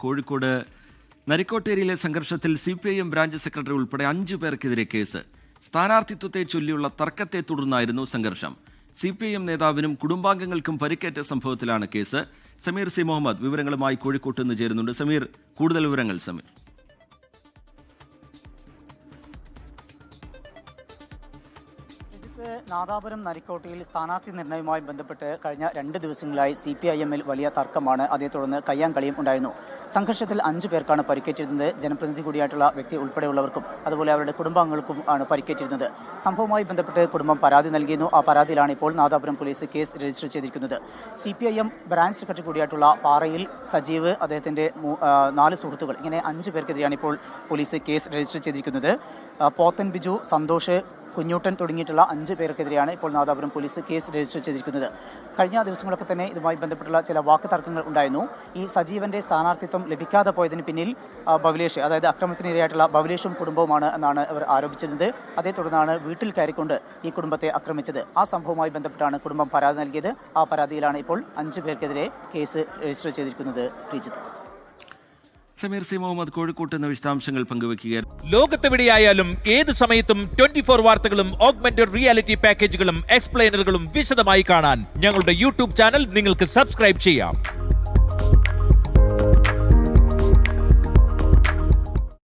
കോഴിക്കോട് നരിക്കോട്ടേരിയിലെ സംഘർഷത്തിൽ CPIM branch secretary ഉൾപ്പെടെ 5 പേർക്കെതിരെ കേസ്. സ്ഥാനാർത്ഥിത്വത്തെ ചൊല്ലിയുള്ള തർക്കത്തെ തുടർന്നായിരുന്നു സംഘർഷം. CPIM നേതാവിനും കുടുംബാംഗങ്ങൾക്കും പരിക്കേറ്റ സംഭവത്തിലാണ് കേസ്. സമീർ സി മുഹമ്മദ് വിവരങ്ങളുമായി കോഴിക്കോട്ട് നിന്ന് ചേരുന്നുണ്ട്. സമീർ, കൂടുതൽ വിവരങ്ങൾ. സമീർ, നാദാപുരം നരിക്കോട്ടയിൽ സ്ഥാനാർത്ഥി നിർണയവുമായി ബന്ധപ്പെട്ട് കഴിഞ്ഞ 2 ദിവസങ്ങളായി CPIM-ൽ വലിയ തർക്കമാണ്. അതേ തുടർന്ന് കയ്യാങ്കളിയും ഉണ്ടായിരുന്നു. സംഘർഷത്തിൽ 5 പേർക്കാണ് പരിക്കേറ്റിരുന്നത്. ജനപ്രതിനിധി കൂടിയായിട്ടുള്ള വ്യക്തി ഉൾപ്പെടെയുള്ളവർക്കും അതുപോലെ അവരുടെ കുടുംബാംഗങ്ങൾക്കും ആണ് പരിക്കേറ്റിരുന്നത്. സംഭവവുമായി ബന്ധപ്പെട്ട് കുടുംബം പരാതി നൽകിയിരുന്നു. ആ പരാതിയിലാണ് ഇപ്പോൾ നാദാപുരം പോലീസ് കേസ് രജിസ്റ്റർ ചെയ്തിരിക്കുന്നത്. CPIM ബ്രാഞ്ച് സെക്രട്ടറി കൂടിയായിട്ടുള്ള പാറയിൽ സജീവ്, അദ്ദേഹത്തിൻ്റെ 4 സുഹൃത്തുക്കൾ, ഇങ്ങനെ 5 പേർക്കെതിരെയാണ് ഇപ്പോൾ പോലീസ് കേസ് രജിസ്റ്റർ ചെയ്തിരിക്കുന്നത്. പോത്തൻ ബിജു, സന്തോഷ്, കുഞ്ഞൂട്ടൻ തുടങ്ങിയിട്ടുള്ള 5 പേർക്കെതിരെയാണ് ഇപ്പോൾ നാദാപുരം പോലീസ് കേസ് രജിസ്റ്റർ ചെയ്തിരിക്കുന്നത്. കഴിഞ്ഞ ദിവസങ്ങളൊക്കെ തന്നെ ഇതുമായി ബന്ധപ്പെട്ടുള്ള ചില വാക്ക് തർക്കങ്ങൾ ഉണ്ടായിരുന്നു. ഈ സജീവന്റെ സ്ഥാനാർത്ഥിത്വം ലഭിക്കാതെ പോയതിന് പിന്നിൽ ബവലേഷ്, അതായത് അക്രമത്തിനിരയായിട്ടുള്ള ബവലേഷും കുടുംബവുമാണ് എന്നാണ് അവർ ആരോപിച്ചിരുന്നത്. അതേ തുടർന്നാണ് വീട്ടിൽ കയറിക്കൊണ്ട് ഈ കുടുംബത്തെ ആക്രമിച്ചത്. ആ സംഭവവുമായി ബന്ധപ്പെട്ടാണ് കുടുംബം പരാതി നൽകിയത്. ആ പരാതിയിലാണ് ഇപ്പോൾ 5 പേർക്കെതിരെ കേസ് രജിസ്റ്റർ ചെയ്തിരിക്കുന്നത്. ശ്രീജിത്ത്. സമീർ സി മുഹമ്മദ് കോഴിക്കോട്ട് നിന്ന് വിശദാംശങ്ങൾ പങ്കുവയ്ക്കുകയാണ്. ലോകത്തെവിടെയായാലും ഏത് സമയത്തും 24 വാർത്തകളും ഓഗ്മെന്റഡ് റിയാലിറ്റി പാക്കേജുകളും എക്സ്പ്ലെയിനറുകളും വിശദമായി കാണാൻ ഞങ്ങളുടെ YouTube ചാനൽ നിങ്ങൾക്ക് സബ്സ്ക്രൈബ് ചെയ്യാം.